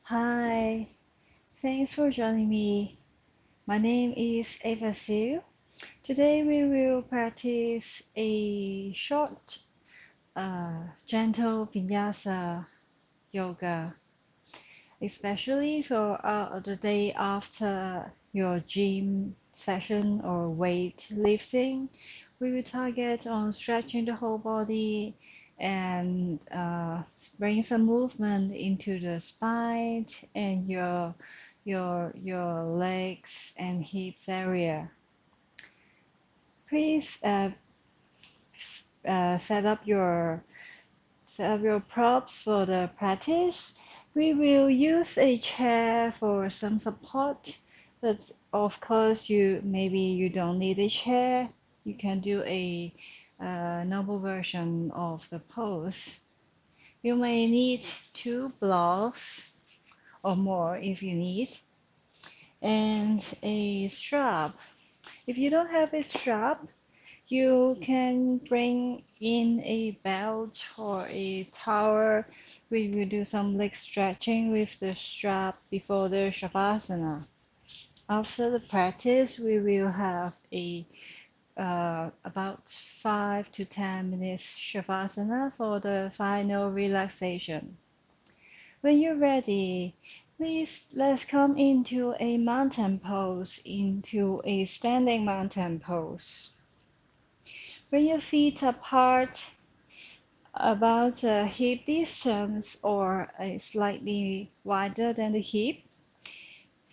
Hi, thanks for joining me. My name is Ava Siu. Today we will practice a short, gentle vinyasa yoga, especially for the day after your gym session or weight lifting. We will target on stretching the whole body and bring some movement into the spine and your legs and hips area. Please set up your props for the practice. We will use a chair for some support, but of course maybe you don't need a chair. You can do a normal version of the pose. You may need 2 blocks or more if you need, and a strap. If you don't have a strap, you can bring in a belt or a towel. We will do some leg stretching with the strap before the Shavasana. After the practice, we will have a about 5 to 10 minutes Shavasana for the final relaxation. When you're ready, please let's come into a mountain pose, into a standing mountain pose. Bring your feet apart about hip distance or slightly wider than the hip.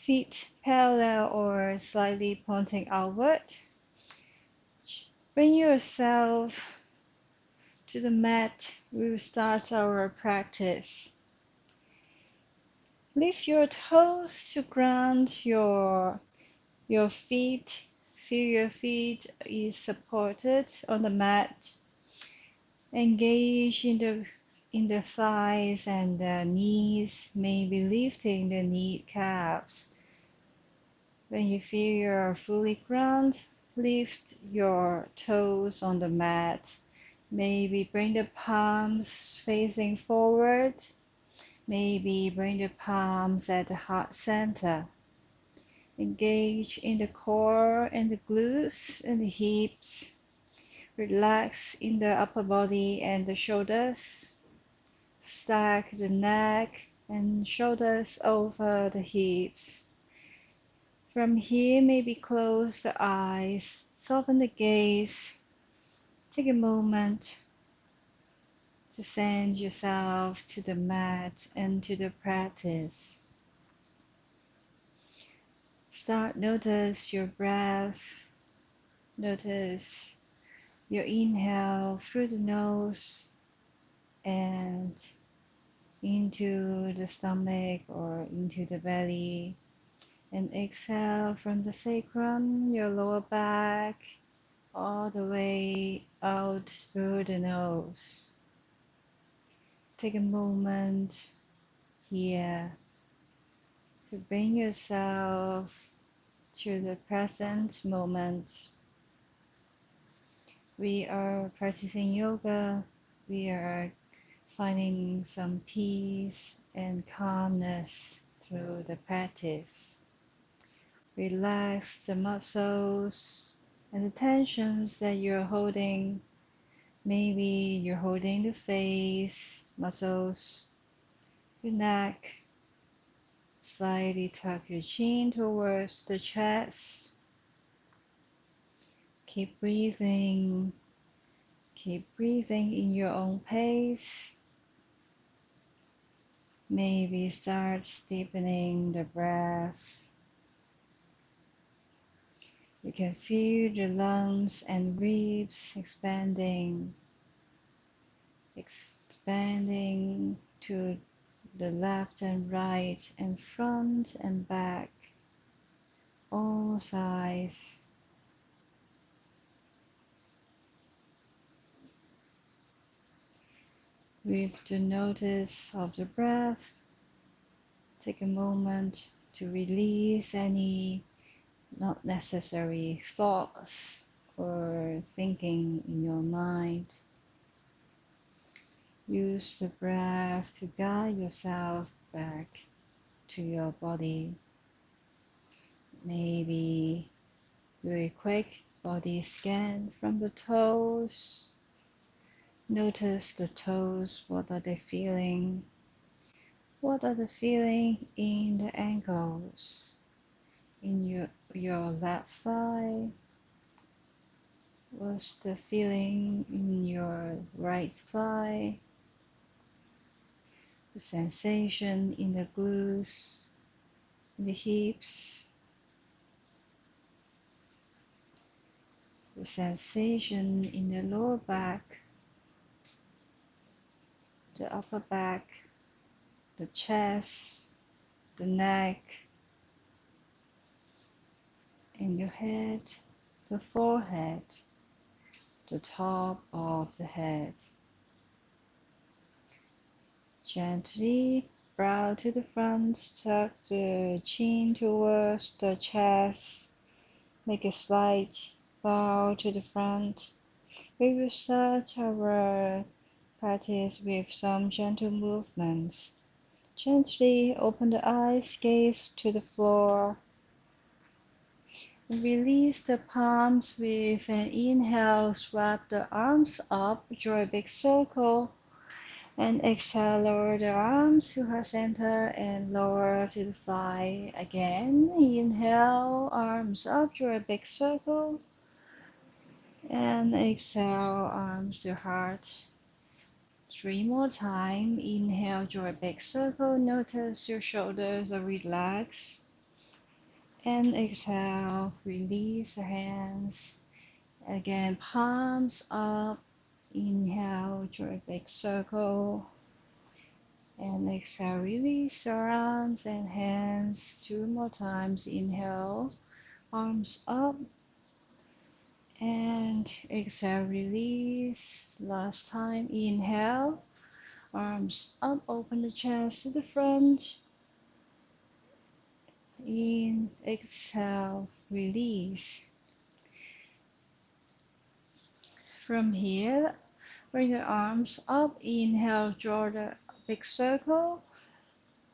Feet parallel or slightly pointing outward. Bring yourself to the mat. We will start our practice. Lift your toes to ground your feet. Feel your feet is supported on the mat. Engage in the thighs and the knees, maybe lifting the kneecaps. When you feel you're fully grounded, lift your toes on the mat. Maybe bring the palms facing forward. Maybe bring the palms at the heart center. Engage in the core and the glutes and the hips. Relax in the upper body and the shoulders. Stack the neck and shoulders over the hips. From here, maybe close the eyes, soften the gaze. Take a moment to send yourself to the mat and to the practice. Notice your breath. Notice your inhale through the nose and into the stomach or into the belly, and exhale from the sacrum, your lower back, all the way out through the nose. Take a moment here to bring yourself to the present moment. We are practicing yoga. We are finding some peace and calmness through the practice. Relax the muscles and the tensions that you're holding. Maybe you're holding the face muscles, your neck. Slightly tuck your chin towards the chest. Keep breathing. Keep breathing in your own pace. Maybe start deepening the breath. You can feel the lungs and ribs expanding to the left and right and front and back, all sides. With the notice of the breath, take a moment to release any not necessary thoughts or thinking in your mind. Use the breath to guide yourself back to your body. Maybe do a quick body scan from the toes. Notice the toes, what are they feeling? What are the feeling in the ankles? In your left thigh? What's the feeling in your right thigh? The sensation in the glutes, in the hips, the sensation in the lower back, the upper back, the chest, the neck, and your head, the forehead, the top of the head. Gently brow to the front, tuck the chin towards the chest, make a slight bow to the front. We will start our practice with some gentle movements. Gently open the eyes, gaze to the floor. Release the palms with an inhale, swap the arms up, draw a big circle. And exhale, lower the arms to heart center and lower to the thigh. Again, inhale, arms up, draw a big circle. And exhale, arms to heart. 3 more times. Inhale, draw a big circle. Notice your shoulders are relaxed. And exhale, release the hands. Again, palms up. Inhale, draw a big circle. And exhale, release your arms and hands 2 more times. Inhale, arms up. And exhale, release. Last time, inhale, arms up, open the chest to the front. In, exhale, release. From here, bring your arms up. Inhale, draw the big circle.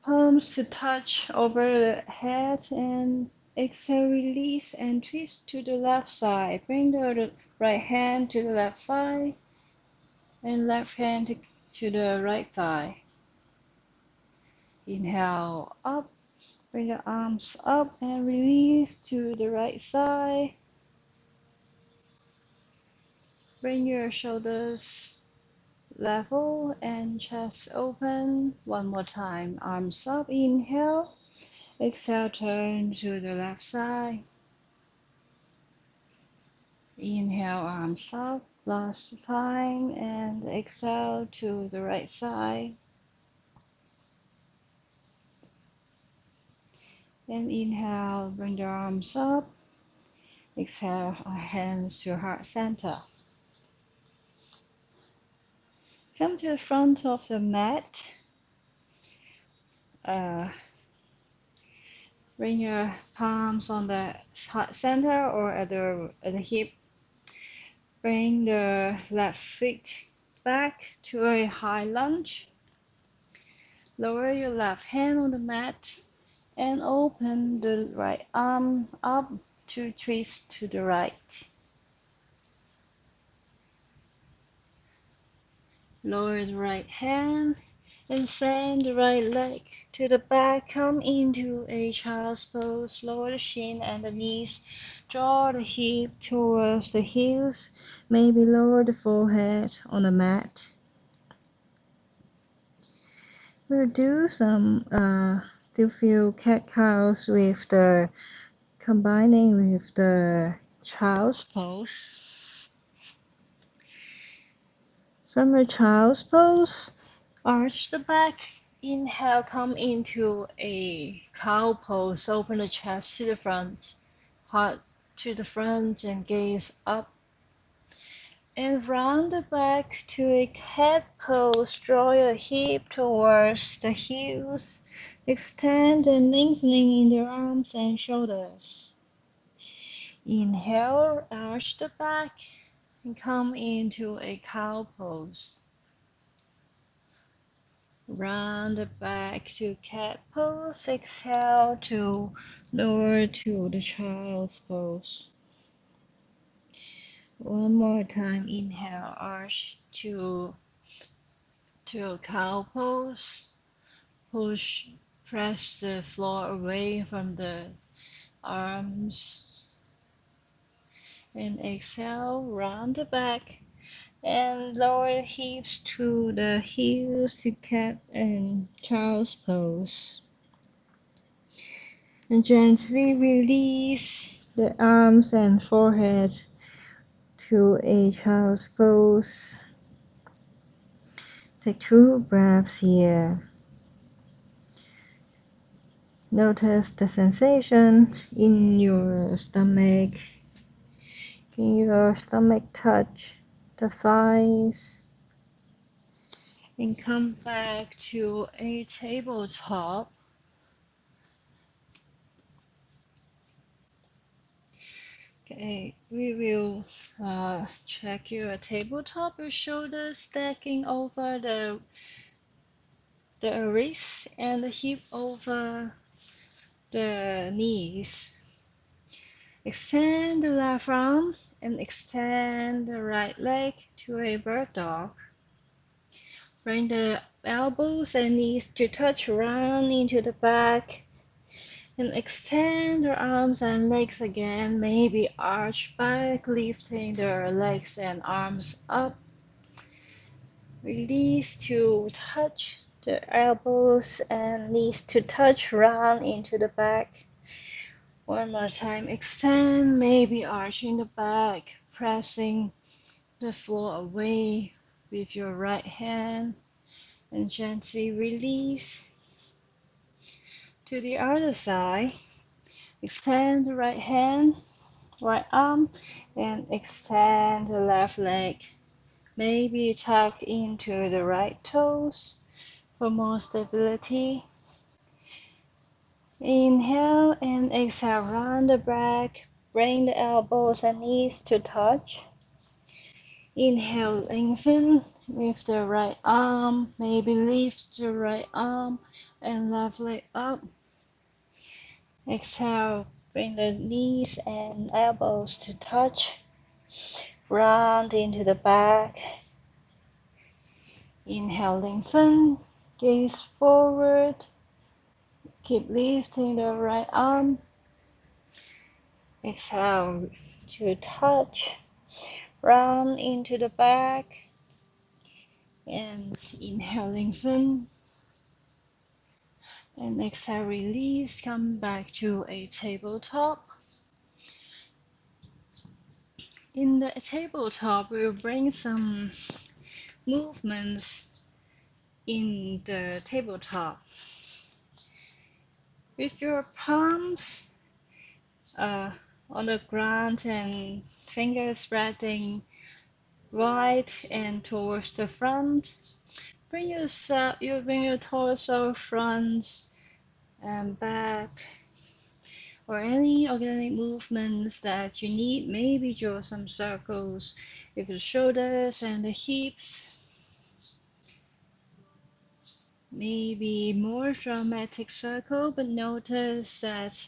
Palms to touch over the head, and exhale, release and twist to the left side. Bring the right hand to the left thigh and left hand to the right thigh. Inhale, up. Bring the arms up and release to the right side. Bring your shoulders level and chest open. 1 more time. Arms up. Inhale. Exhale, turn to the left side. Inhale, arms up. Last time. And exhale to the right side. And inhale, bring the arms up. Exhale, hands to heart center. Come to the front of the mat. Bring your palms on the heart center or at the hip. Bring the left foot back to a high lunge. Lower your left hand on the mat and open the right arm up to twist to the right. Lower the right hand and send the right leg to the back. Come into a child's pose. Lower the shin and the knees. Draw the hip towards the heels. Maybe lower the forehead on the mat. We'll do some few cat-cows with the combining with the child's pose. From the child's pose, arch the back. Inhale, come into a cow pose. Open the chest to the front, heart to the front, and gaze up. And round the back to a cat pose. Draw your hip towards the heels. Extend and lengthening in the arms and shoulders. Inhale, arch the back and come into a cow pose. round the back to cat pose. Exhale to lower to the child's pose. One more time, inhale, arch to cow pose. Push, press the floor away from the arms. And exhale, round the back. And lower hips to the heels to cat and child's pose. And gently release the arms and forehead to a child's pose. Take 2 breaths here. Notice the sensation in your stomach. Can your stomach touch the thighs? And come back to a tabletop. Okay, we will check your tabletop, your shoulders stacking over the wrist and the hip over the knees. Extend the left arm and extend the right leg to a bird dog. Bring the elbows and knees to touch, round into the back. And extend the arms and legs again, maybe arch back, lifting the legs and arms up. Release to touch the elbows and knees to touch, round into the back. One more time, extend, maybe arching the back, pressing the floor away with your right hand, and gently release. To the other side, extend the right hand, right arm, and extend the left leg. Maybe tuck into the right toes for more stability. Inhale and exhale, round the back. Bring the elbows and knees to touch. Inhale, lengthen with the right arm. Maybe lift the right arm and left leg up. Exhale, bring the knees and elbows to touch. Round into the back. Inhale, lengthen. Gaze forward. Keep lifting the right arm. Exhale to touch. Round into the back. And inhale, lengthen. And exhale, release. Come back to a tabletop. In the tabletop, we'll bring some movements in the tabletop. With your palms on the ground and fingers spreading wide and towards the front, bring your torso front and back, or any organic movements that you need. Maybe draw some circles with the shoulders and the hips. Maybe more dramatic circle, but notice that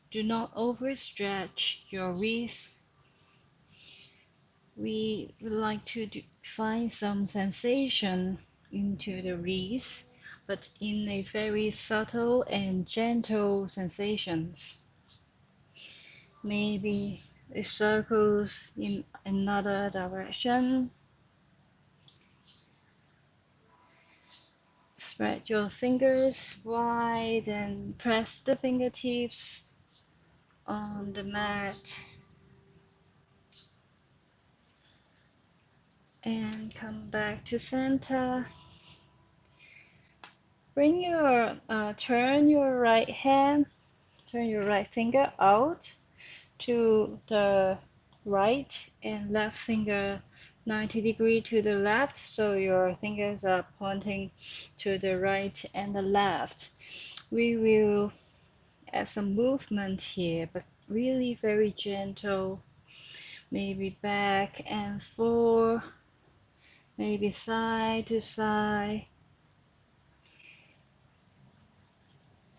do not overstretch your wrist. We would like to find some sensation into the wrist, but in a very subtle and gentle sensations. Maybe it circles in another direction. Spread your fingers wide and press the fingertips on the mat. And come back to center. Bring your, turn your right finger out to the right and left finger 90 degrees to the left, so your fingers are pointing to the right and the left. We will add some movement here, but really very gentle. Maybe back and forth, maybe side to side.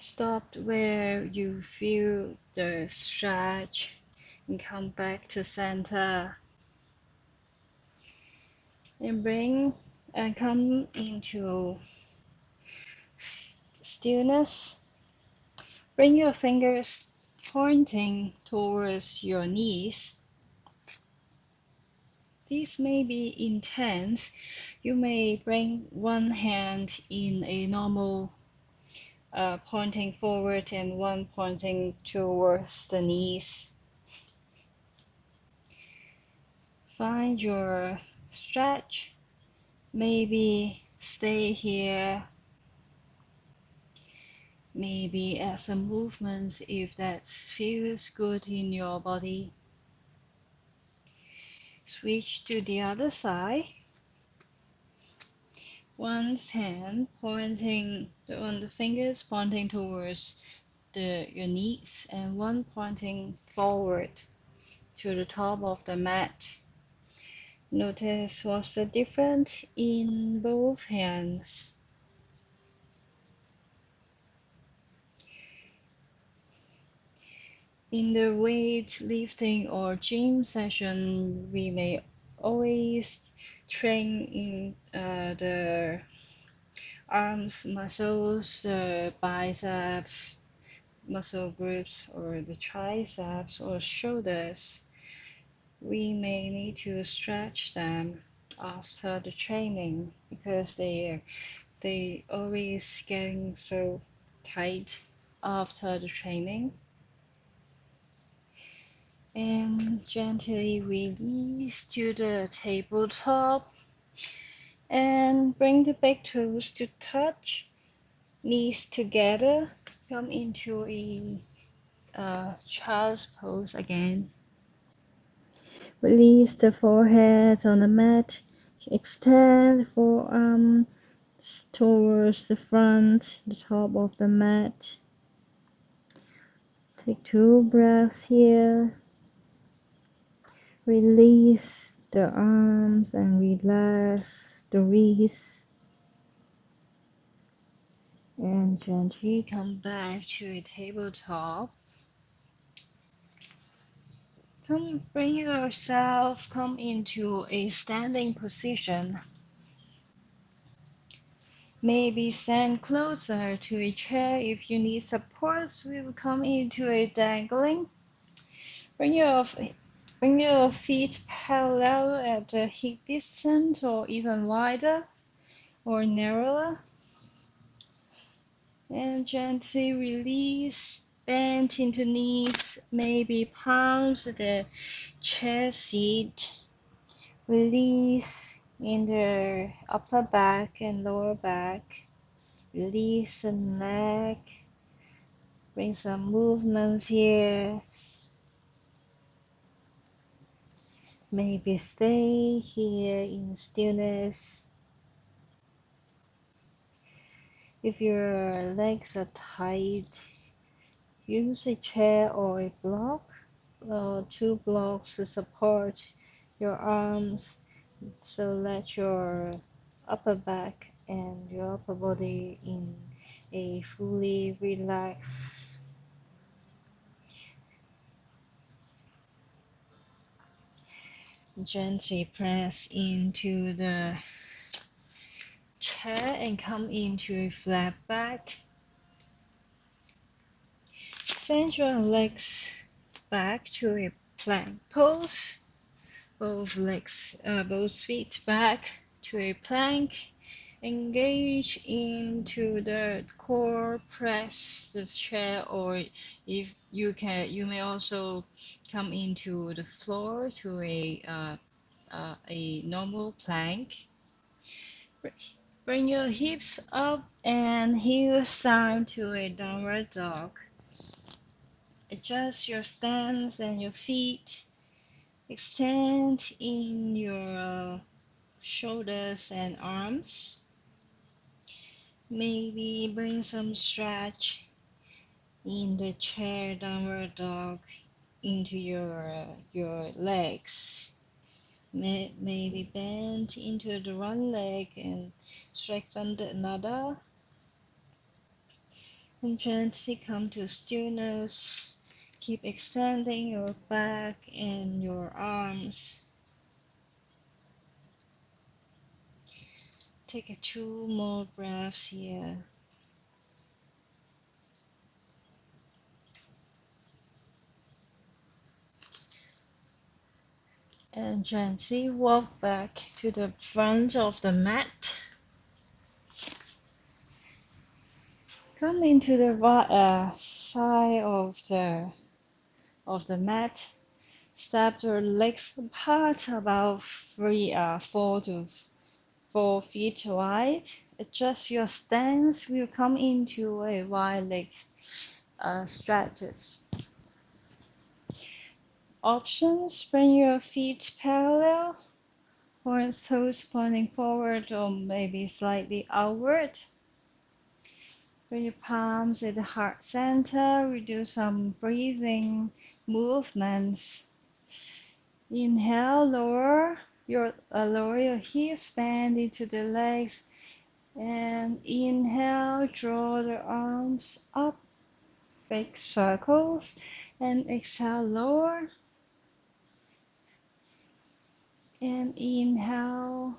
Stop where you feel the stretch and come back to center. And bring and come into stillness. Bring your fingers pointing towards your knees. This may be intense. You may bring one hand in a normal pointing forward and one pointing towards the knees. Find your stretch. Maybe stay here. Maybe add some movements if that feels good in your body. Switch to the other side. One hand pointing on the fingers pointing towards your knees and one pointing forward to the top of the mat. Notice what's the difference in both hands. In the weightlifting or gym session, we may always train in the arms muscles, the biceps muscle groups, or the triceps or shoulders. We may need to stretch them after the training because they always getting so tight after the training. And gently release to the tabletop and bring the big toes to touch, knees together. Come into a child's pose again. Release the forehead on the mat. Extend forearms towards the front, the top of the mat. Take 2 breaths here. Release the arms and relax the wrists. And gently come back to a tabletop. Bring yourself into a standing position. Maybe stand closer to a chair if you need support. We will come into a dangling. Bring your feet parallel at the hip distance or even wider or narrower. And gently release, bend into knees, maybe palms the chair seat. Release in the upper back and lower back. Release the neck. Bring some movements here. Maybe stay here in stillness. If your legs are tight, use a chair or a block or 2 blocks to support your arms. So let your upper back and your upper body in a fully relaxed. Gently press into the chair and come into a flat back. Send your legs back to a plank pose. Both feet back to a plank. Engage into the core, press the chair, or if you can, you may also come into the floor to a normal plank. Bring your hips up and heels down to a downward dog. Adjust your stance and your feet. Extend in your shoulders and arms. Maybe bring some stretch in the chair downward dog into your legs. Maybe bend into the one leg and strengthen the another. And gently come to stillness. Keep extending your back and your arms. Take 2 more breaths here. And gently walk back to the front of the mat. Come into the side of the mat. Step your legs apart about 4 to 4 feet wide. Adjust your stance. Will come into a wide leg stretches. Options: bring your feet parallel, or toes pointing forward or maybe slightly outward. Bring your palms at the heart center. We do some breathing movements. Inhale, lower your hips, bend into the legs, and inhale, draw the arms up, big circles, and exhale, lower, and inhale,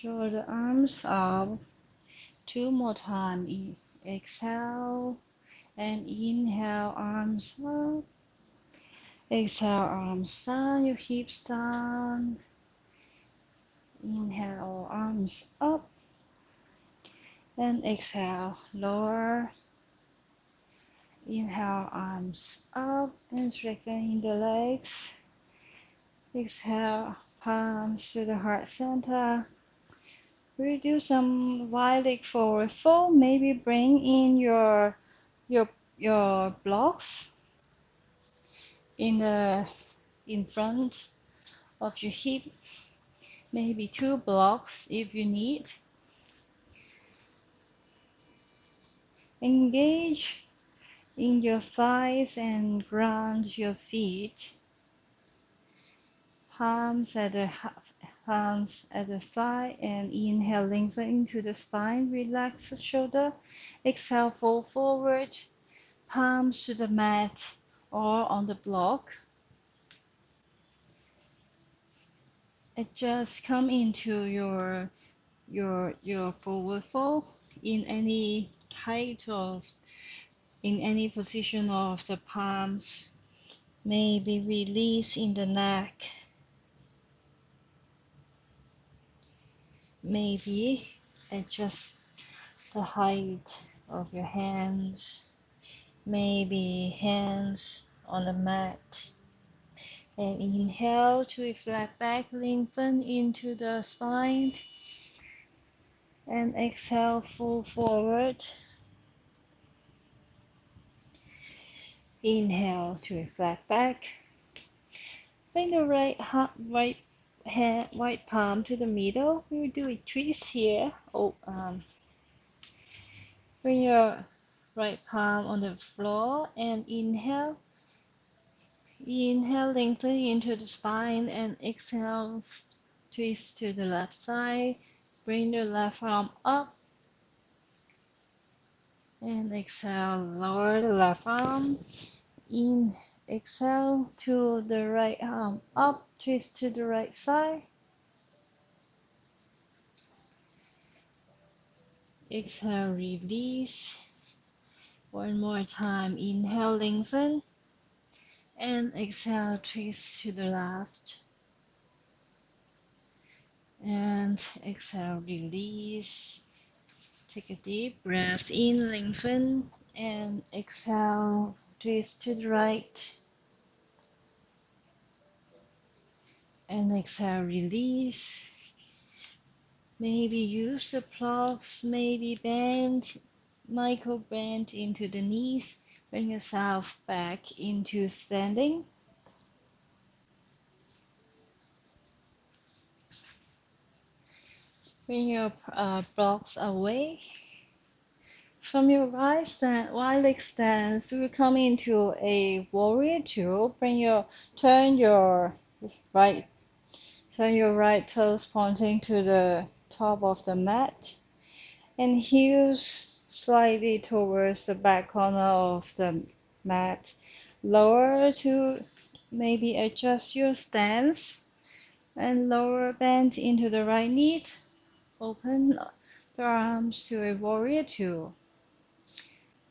draw the arms up. 2 more times. Exhale and inhale, arms up. Exhale, arms down, your hips down. Inhale, arms up. And exhale, lower. Inhale, arms up and straighten the legs. Exhale, palms to the heart center. We do some wide leg forward fold. Maybe bring in your blocks in front of your hip. Maybe 2 blocks if you need. Engage in your thighs and ground your feet. Palms at the thigh, and inhale, lengthen into the spine, relax the shoulder. Exhale, fold forward, palms to the mat or on the block. Just come into your forward fold in any in any position of the palms. Maybe release in the neck. Maybe adjust the height of your hands. Maybe hands on the mat. And inhale to reflect back, lengthen into the spine. And exhale, fold forward. Inhale to reflect back. Bring the right palm to the middle. We will do a twist here. Bring your right palm on the floor and inhale. Inhale, lengthen into the spine, and exhale, twist to the left side. Bring the left arm up. And exhale, lower the left arm. Exhale to the right arm up, twist to the right side. Exhale, release. One more time. Inhale, lengthen. And exhale, twist to the left. And exhale, release. Take a deep breath in, lengthen. And exhale, twist to the right. And exhale, release. Maybe use the blocks, maybe micro bend into the knees. Bring yourself back into standing. Bring your blocks away. From your right leg stance, we will come into a warrior two. Turn your right toes pointing to the top of the mat, and heels slightly towards the back corner of the mat. Lower to maybe adjust your stance and lower bend into the right knee. Open the arms to a warrior two.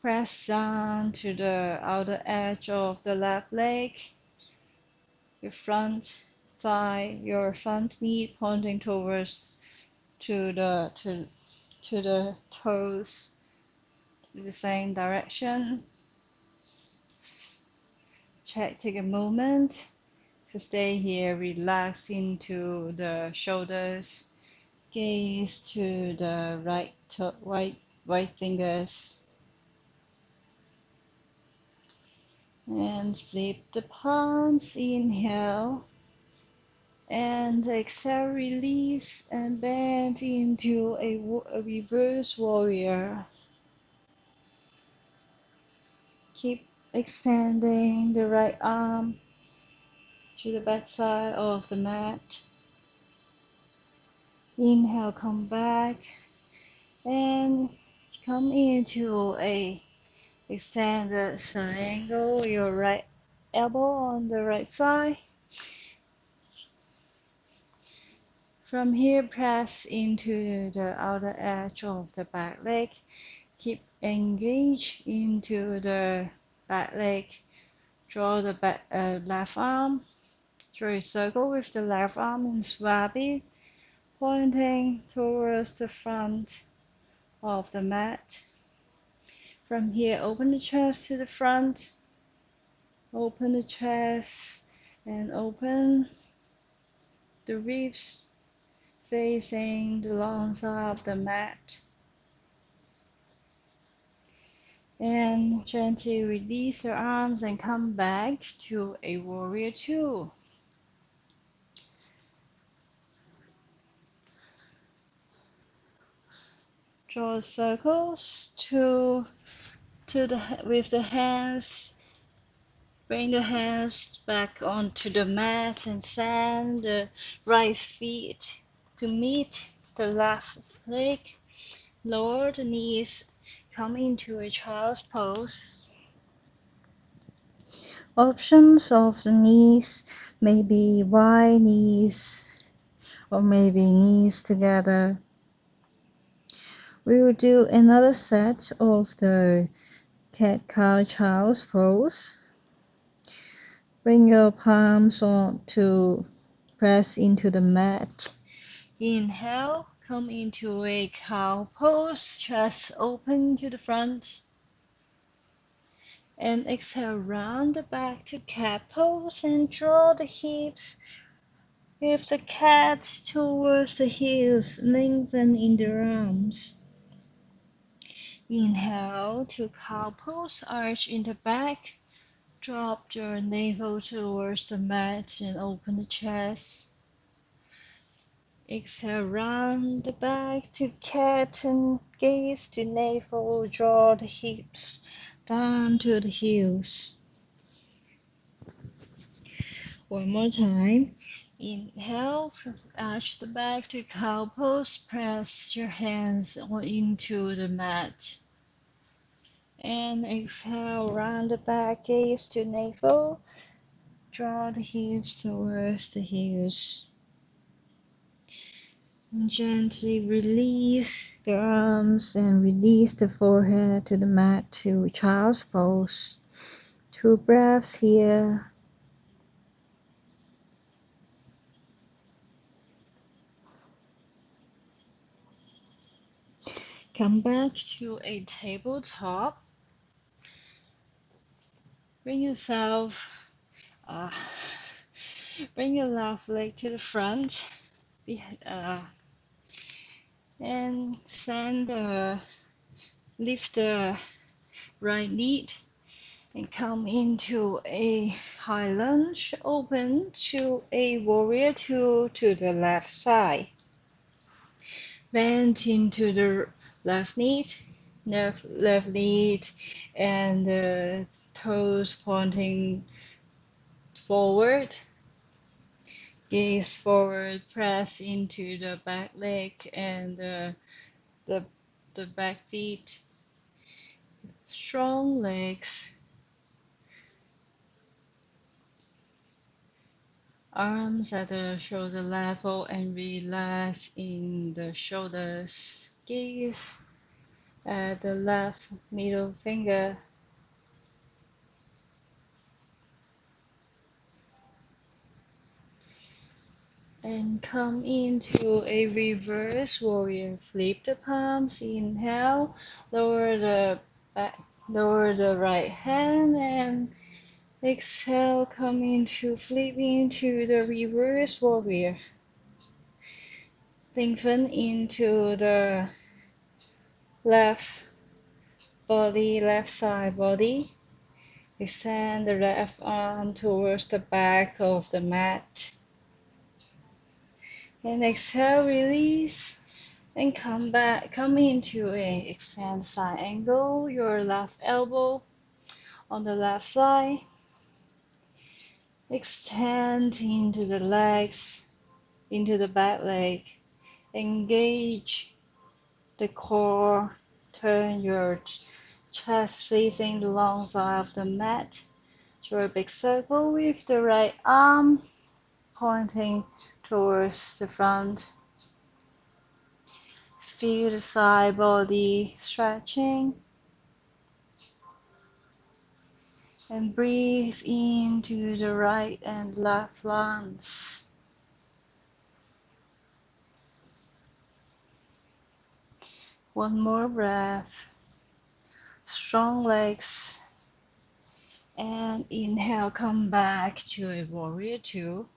Press down to the outer edge of the left leg. Your front thigh, your front knee pointing towards to the toes in the same direction. Take a moment to stay here, relax into the shoulders, gaze to the right fingers, and flip the palms. Inhale, and exhale, release and bend into a reverse warrior. Keep extending the right arm to the backside of the mat. Inhale, come back and come into a extended triangle. Your right elbow on the right thigh. From here, press into the outer edge of the back leg. Keep engaged into the back leg. Draw the left arm. Draw a circle with the left arm and swap it, pointing towards the front of the mat. From here, open the chest to the front. Open the chest and open the ribs facing the long side of the mat. And gently release the arms and come back to a warrior two. Draw circles with the hands. Bring the hands back onto the mat and send the right feet to meet the left leg. Lower the knees. Come into a child's pose. Options of the knees may be wide knees or maybe knees together. We will do another set of the cat-cow child's pose. Bring your palms on to press into the mat. Inhale, come into a cow pose, chest open to the front. And exhale, round the back to cat pose and draw the hips with the cat towards the heels, lengthen in the arms. Inhale to cow pose, arch in the back, drop your navel towards the mat and open the chest. Exhale, round the back to cat and gaze to navel, draw the hips down to the heels. One more time. Inhale, arch the back to cow pose, press your hands into the mat. And exhale, round the back, gaze to navel, draw the hips towards the heels. And gently release the arms and release the forehead to the mat to child's pose. 2 breaths here. Come back to a tabletop. Bring yourself, bring your left leg to the front, and lift the right knee and come into a high lunge, open to a warrior two to the left side. Bend into the left knee, and the toes pointing forward. Gaze forward, press into the back leg and the back feet. strong legs, arms at the shoulder level and relax in the shoulders, gaze at the left middle finger. And come into a reverse warrior. Flip the palms. Inhale. Lower the back, lower the right hand, and exhale. Come into flip into the reverse warrior. Lengthen into the left body, left side body. Extend the left arm towards the back of the mat. And exhale, release. And come back, come into a extend side angle, your left elbow on the left thigh. Extend into the legs, into the back leg. Engage the core. Turn your chest facing the long side of the mat. Draw a big circle with the right arm pointing towards the front. Feel the side body stretching. And breathe into the right and left lungs. One more breath. Strong legs. And inhale, come back to a warrior two.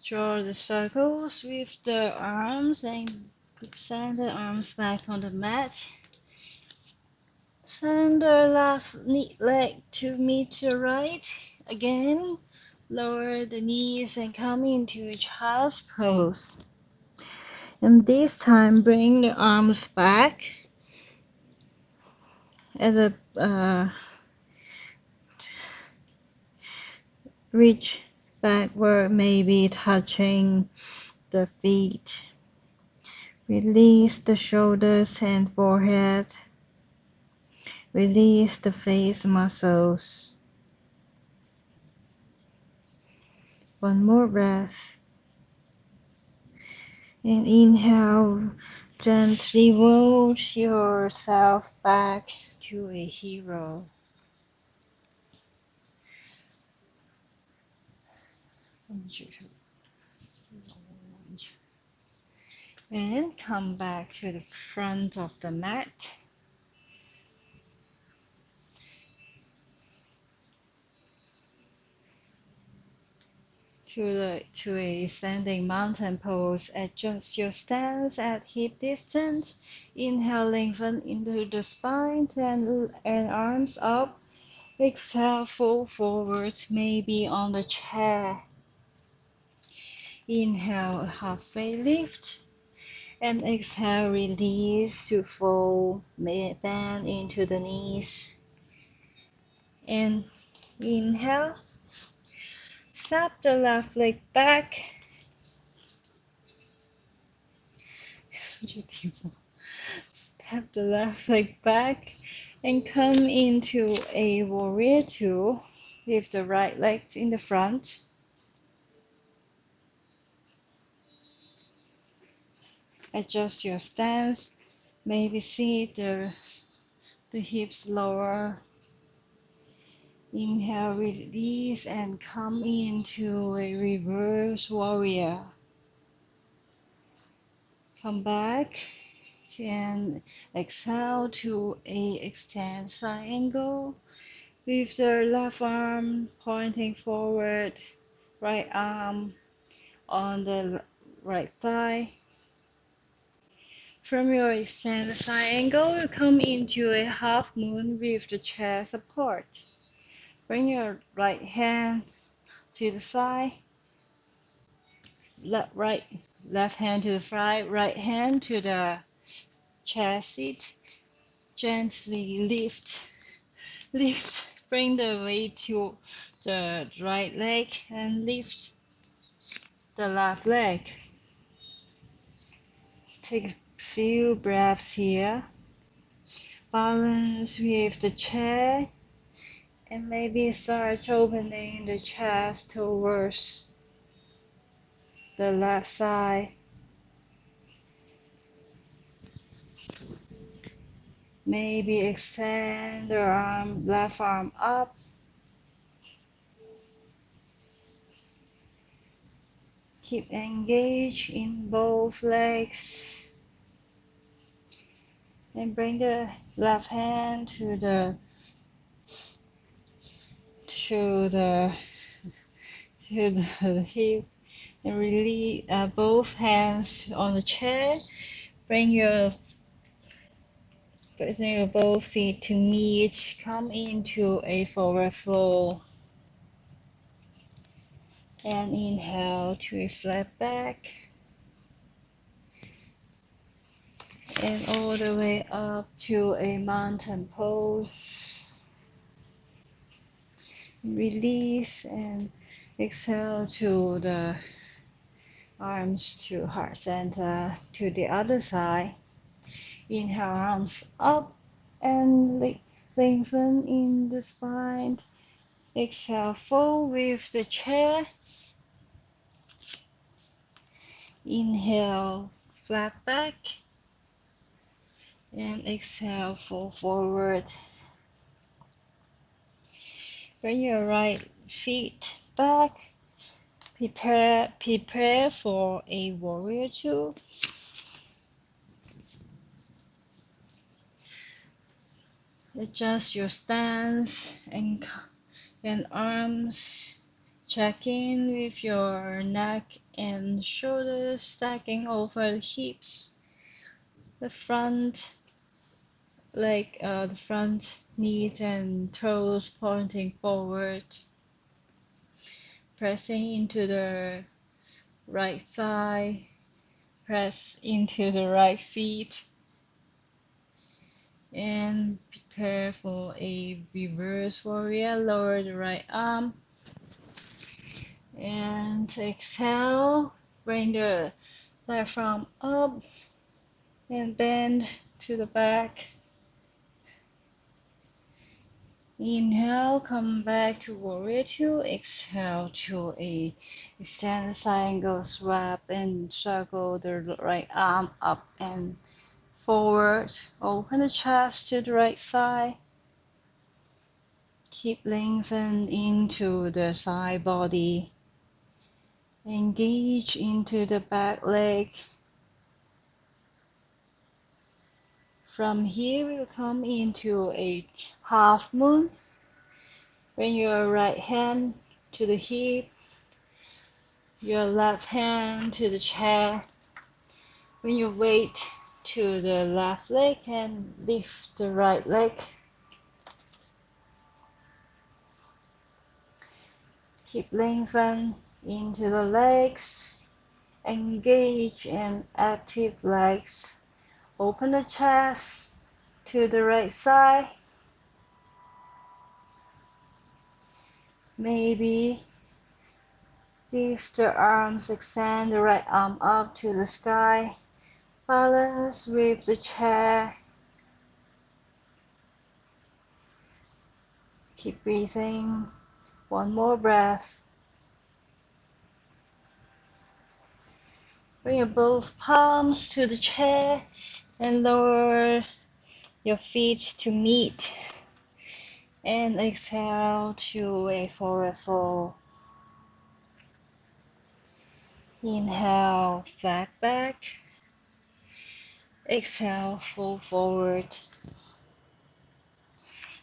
Draw the circles with the arms and send the arms back on the mat. Send the left leg to meet the right. Again, lower the knees and come into child's pose. And this time, bring the arms back at the reach backward, maybe touching the feet. Release the shoulders and forehead. Release the face muscles. One more breath. And inhale, gently roll yourself back to a hero. And come back to the front of the mat. To a standing mountain pose. Adjust your stance at hip distance. Inhale, lengthen into the spine and arms up. Exhale, fold forward, maybe on the chair. Inhale, halfway lift. And exhale, release to fold, bend into the knees. And inhale. Step the left leg back. Step the left leg back and come into a warrior two with the right leg in the front. Adjust your stance. Maybe see the hips lower. Inhale, release, and come into a reverse warrior. Come back and exhale to a extend side angle with the left arm pointing forward, right arm on the right thigh. From your extend side angle, come into a half moon with the chair support. Bring your right hand to the thigh, left hand to the thigh, right hand to the chair seat. Gently lift, bring the weight to the right leg and lift the left leg. Take a few breaths here. balance with the chair, and maybe start opening the chest towards the left side. Maybe extend the left arm up. Keep engaged in both legs. And bring the left hand to the hip, and release both hands on the chair. Bring your both feet to meet. Come into a forward fold. And inhale to reflect back. And all the way up to a mountain pose. Release and exhale to the arms to heart center, to the other side. Inhale, arms up and lengthen in the spine. Exhale, fold with the chair. Inhale, flat back. And exhale, fold forward. Bring your right feet back. Prepare for a warrior two. Adjust your stance and arms. Check in with your neck and shoulders stacking over the hips. The front leg, the front knees and toes pointing forward. Pressing into the right thigh. Press into the right feet. And prepare for a reverse warrior. Lower the right arm. And exhale. Bring the left arm up. And bend to the back. Inhale, come back to warrior two. Exhale to a extend the side angle swap and circle the right arm up and forward. Open the chest to the right side. Keep lengthen into the side body. Engage into the back leg. From here, we'll come into a half moon. Bring your right hand to the hip, your left hand to the chair. Bring your weight to the left leg and lift the right leg. Keep lengthen into the legs. Engage and active legs. Open the chest to the right side. Maybe lift the arms, extend the right arm up to the sky. Balance with the chair. Keep breathing. One more breath. Bring your both palms to the chair and lower your feet to meet. And exhale to a forward fold. Inhale, flat back. Exhale, fold forward.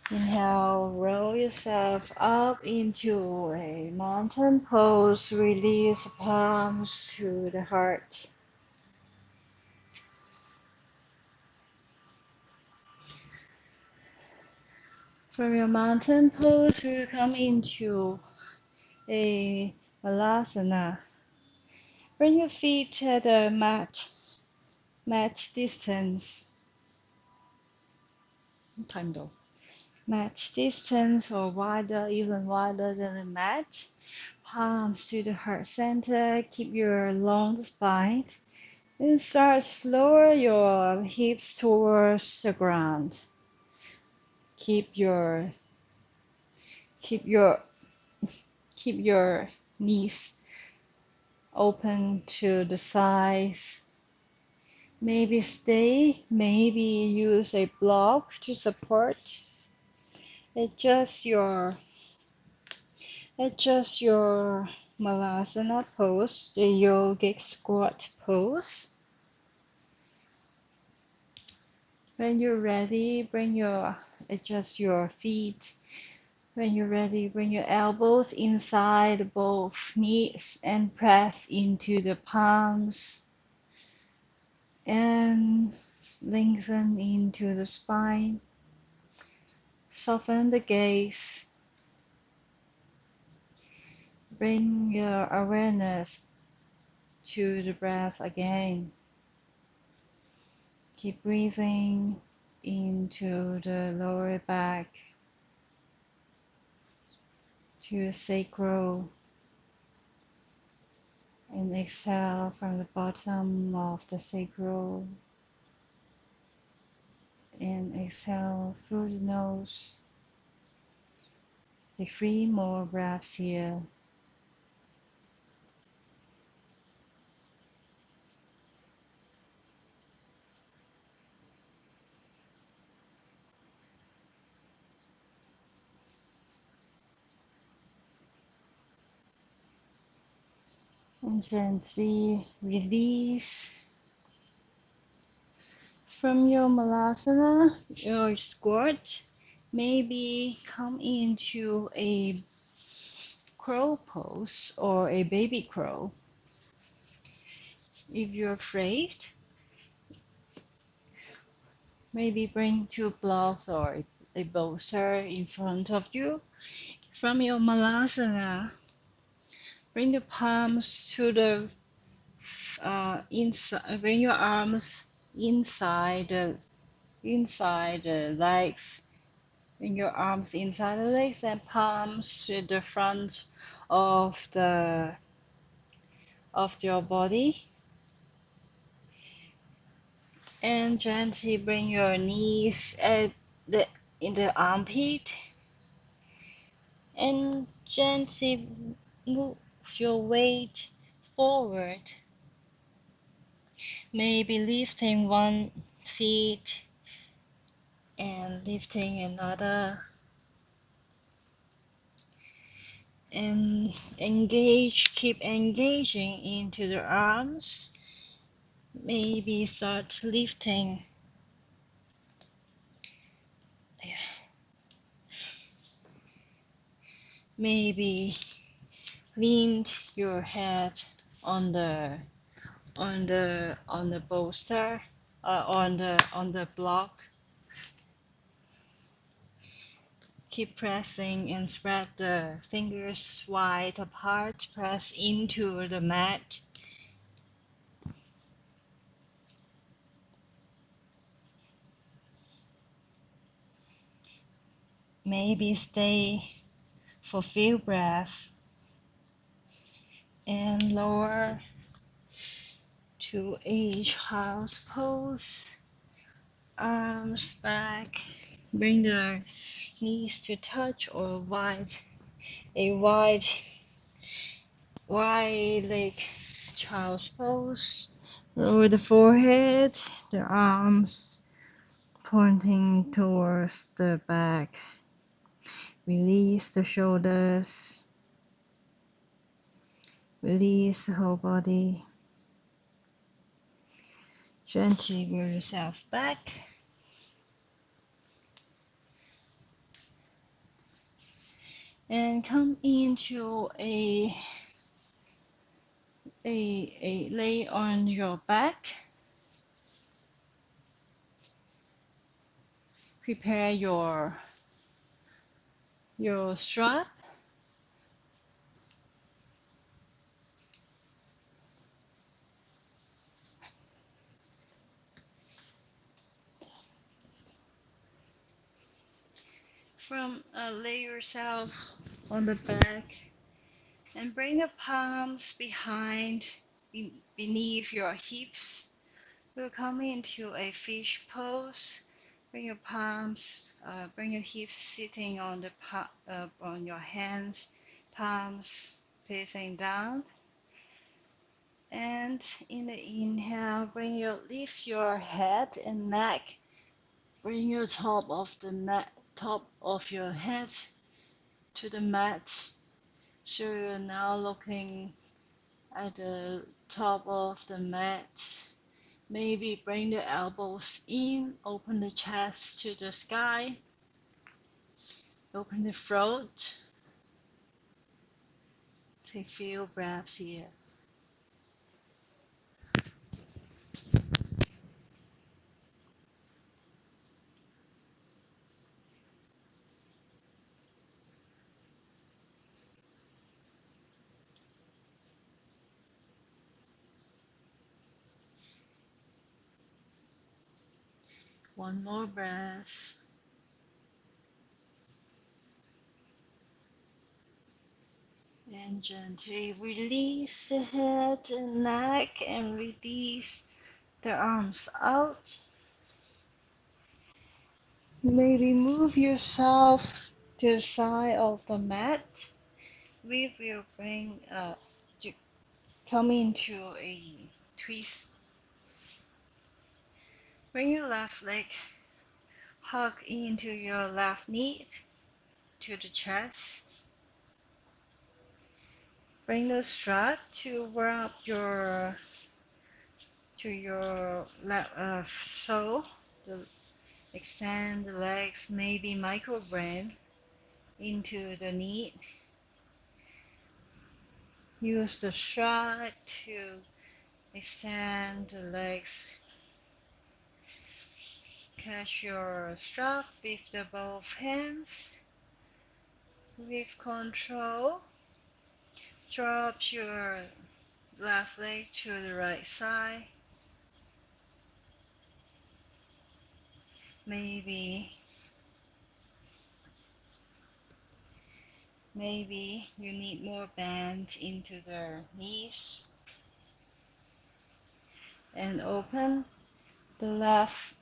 Inhale, roll yourself up into a mountain pose. Release the palms to the heart. From your mountain pose, we'll come into a Balasana. Bring your feet at the mat distance. Mat distance or wider, even wider than the mat. Palms to the heart center. Keep your long spine. Then start to lower your hips towards the ground. keep your keep your keep your knees open to the sides. Maybe stay, maybe use a block to support. Adjust your Malasana pose, the yogic squat pose. When you're ready, adjust your feet. When you're ready, bring your elbows inside both knees and press into the palms and lengthen into the spine. Soften the gaze. Bring your awareness to the breath again. Keep breathing into the lower back, to the sacral, and exhale from the bottom of the sacral, and exhale through the nose. Take 3 more breaths here. And gently release from your Malasana, your squat. Maybe come into a crow pose or a baby crow. If you're afraid, maybe bring 2 blocks or a bolster in front of you. From your Malasana, bring the palms to the inside. Bring your arms inside the legs. Bring your arms inside the legs and palms to the front of your body. And gently bring your knees in the armpit. And gently move your weight forward. Maybe lifting one foot and lifting another. And keep engaging into the arms. Maybe start lifting. Maybe lean your head on the bolster, on the block. Keep pressing and spread the fingers wide apart. Press into the mat. Maybe stay for few breaths and lower to a child's pose. Arms back. Bring the knees to touch or a wide leg child's pose. Lower the forehead, the arms pointing towards the back. Release the shoulders. Release the whole body. Gently bring yourself back. And come into a lay on your back. Prepare your strap. Lay yourself on the back and bring the palms beneath your hips. We'll come into a fish pose. Bring your palms, bring your hips sitting on on your hands, palms facing down. And in the inhale, lift your head and neck. Bring your top of your head to the mat. So you're now looking at the top of the mat. Maybe bring the elbows in, open the chest to the sky, open the throat. Take few breaths here. One more breath. And gently release the head and neck and release the arms out. Maybe move yourself to the side of the mat. We will come into a twist. Bring your left leg, hug into your left knee to the chest. Bring the strap to wrap your left sole. Extend the legs, maybe micro bend into the knee. Use the strap to extend the legs. Catch your strap with the both hands. With control, drop your left leg to the right side. Maybe you need more bend into the knees. And open the left,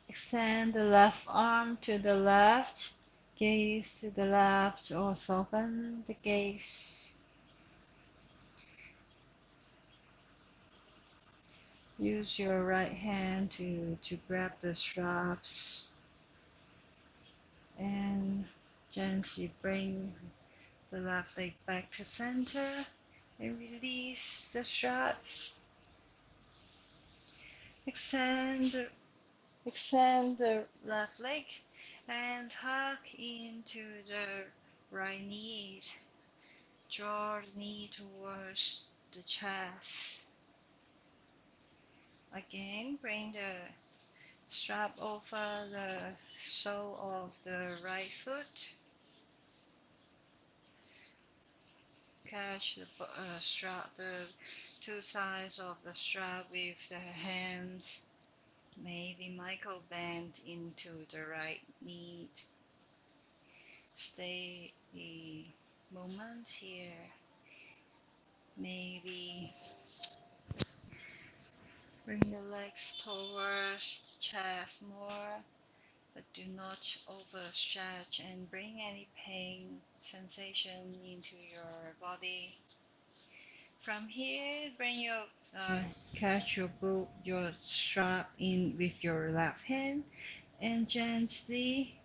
extend the left arm to the left, gaze to the left, or soften the gaze. Use your right hand to grab the straps and gently bring the left leg back to center and release the straps. Extend the left leg and hug into the right knee. Draw the knee towards the chest. Again, bring the strap over the sole of the right foot. Catch the two sides of the strap with the hands. Maybe micro bend into the right knee. Stay a moment here. Maybe bring the legs towards the chest more, but do not overstretch and bring any pain sensation into your body. From here, catch your strap in with your left hand and gently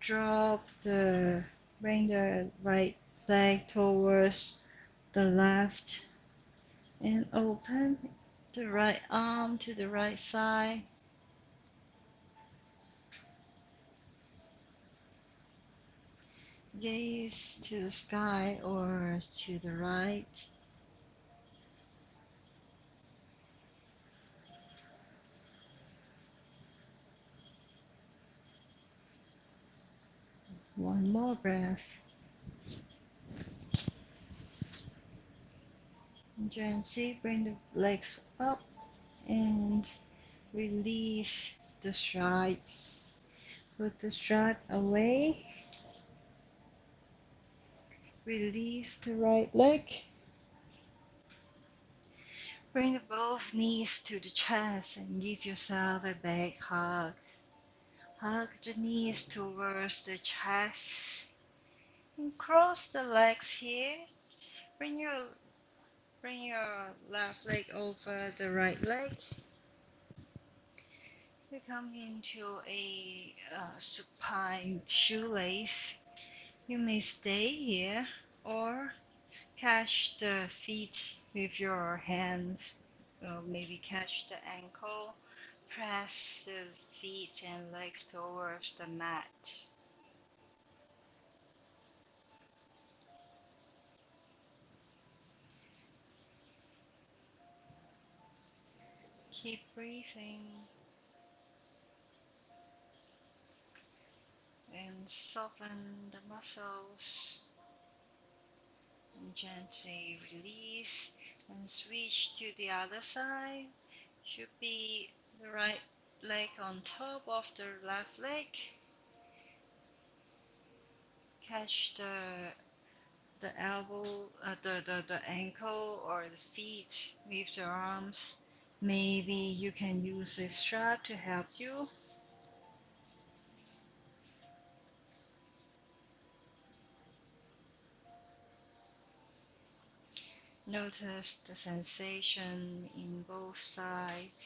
bring the right leg towards the left and open the right arm to the right side. Gaze to the sky or to the right. One more breath. Gently bring the legs up and release the strap. Put the strap away. Release the right leg. Bring both knees to the chest and give yourself a big hug. Hug the knees towards the chest and cross the legs here. Bring your bring your left leg over the right leg. We come into a supine shoelace. You may stay here or catch the feet with your hands, or maybe catch the ankle. Press the feet and legs towards the mat. Keep breathing and soften the muscles and gently release and switch to the other side. Should be the right leg on top of the left leg. Catch the elbow, the ankle or the feet with the arms. Maybe you can use a strap to help you. Notice the sensation in both sides.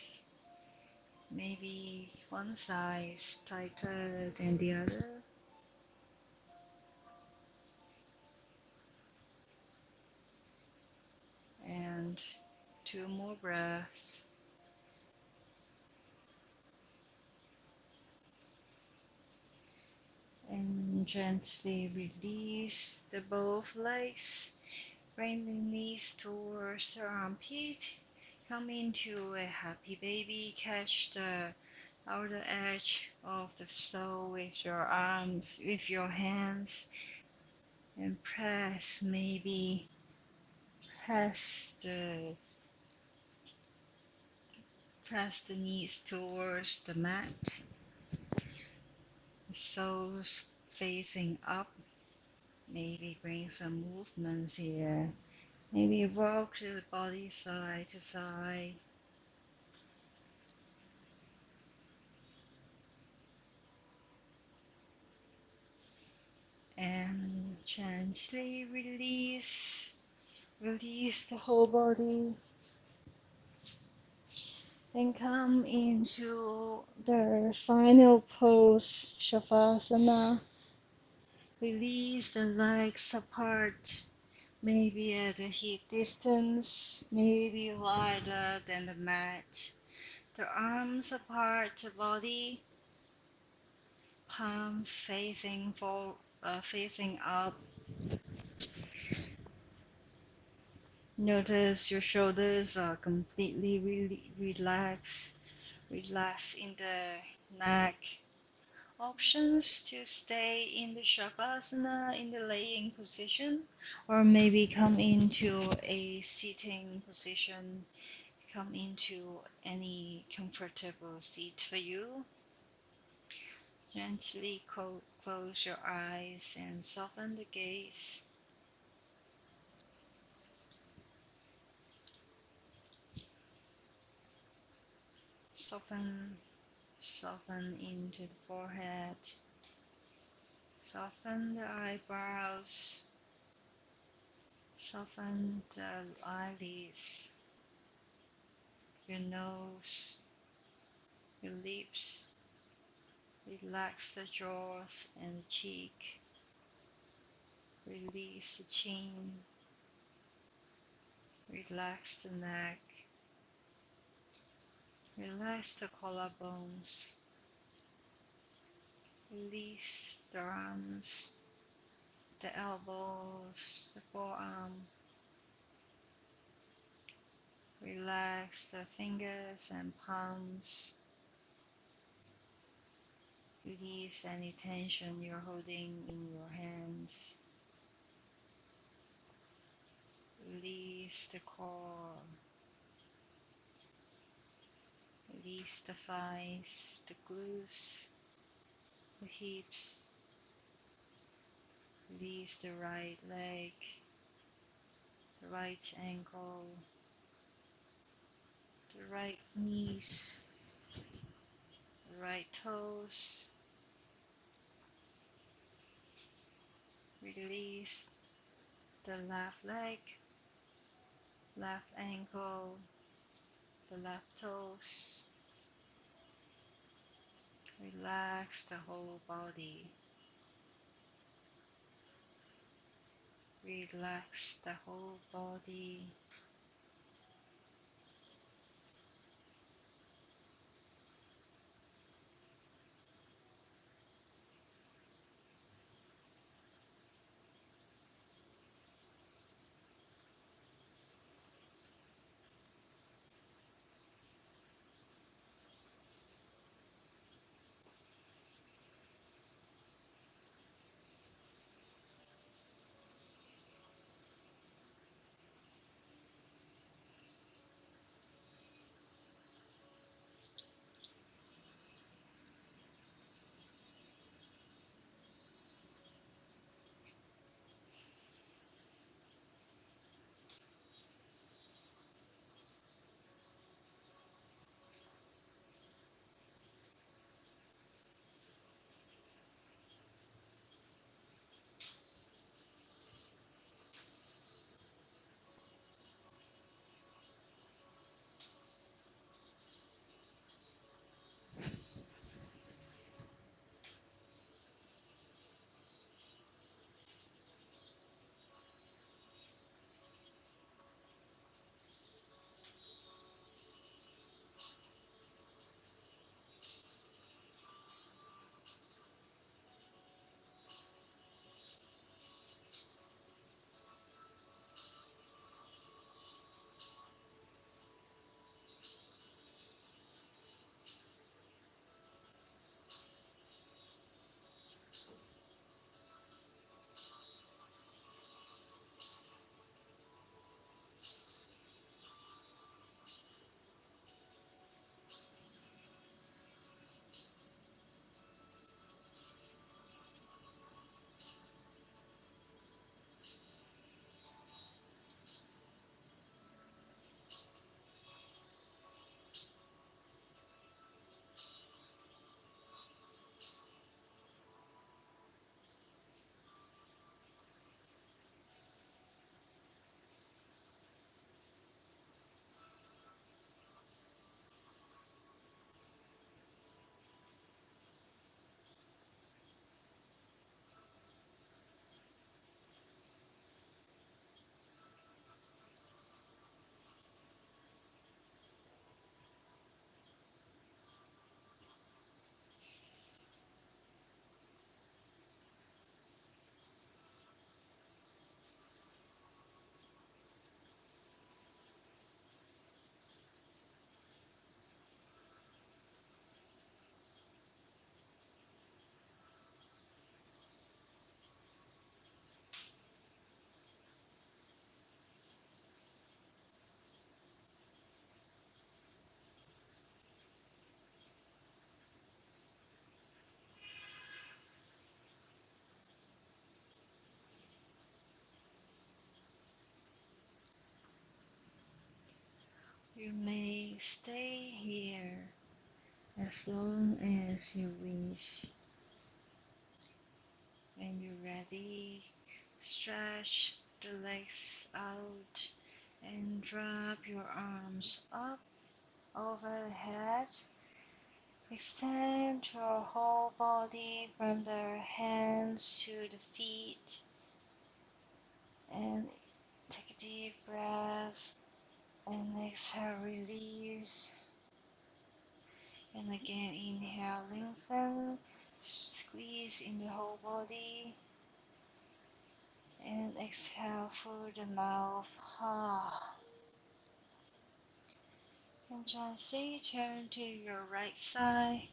Maybe one side is tighter than the other. And 2 more breaths. And gently release the both legs. Bring the knees towards the armpit. Come into a happy baby. Catch the outer edge of the sole with your arms, with your hands, and maybe press the press the knees towards the mat. The soles facing up. Maybe bring some movements here. Maybe rock the body side to side. And gently release. Release the whole body. And come into the final pose, Shavasana. Release the legs apart. Maybe at a hip distance, maybe wider than the mat. The arms apart, the body, palms facing up. Notice your shoulders are completely relaxed. Relax in the neck. Options to stay in the Shavasana in the laying position, or maybe come into a sitting position. Come into any comfortable seat for you. Gently close your eyes and soften the gaze. Soften, soften into the forehead. Soften the eyebrows. Soften the eyelids, your nose, your lips. Relax the jaws and the cheek. Release the chin. Relax the neck. Relax the collarbones. Release the arms, the elbows, the forearm. Relax the fingers and palms. Release any tension you're holding in your hands. Release the core. Release the thighs, the glutes, the hips. Release the right leg, the right ankle. the right knees, the right toes. Release the left leg, left ankle, the left toes. Relax the whole body. Relax the whole body. You may stay here as long as you wish. When you're ready, stretch the legs out and drop your arms up overhead. Extend your whole body from the hands to the feet and take a deep breath and exhale, release. And again, inhale, lengthen, squeeze in the whole body. And exhale through the mouth. And gently turn to your right side.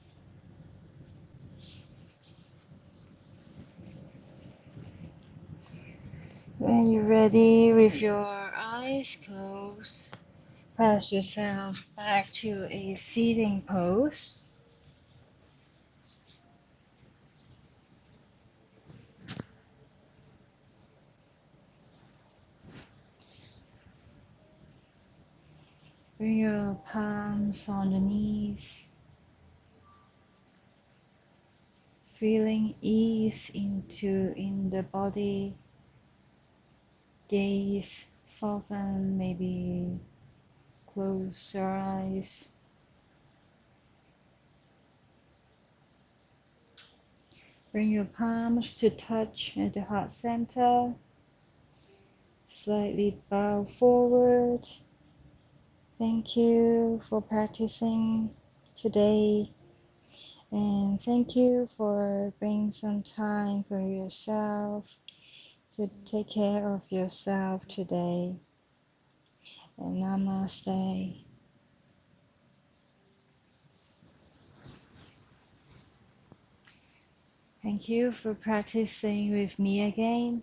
When you're ready with your eyes closed, press yourself back to a sitting pose. Bring your palms on the knees, feeling ease in the body. Gaze soften, maybe close your eyes. Bring your palms to touch at the heart center. Slightly bow forward. Thank you for practicing today. And thank you for bringing some time for yourself to take care of yourself today. And namaste. Thank you for practicing with me again.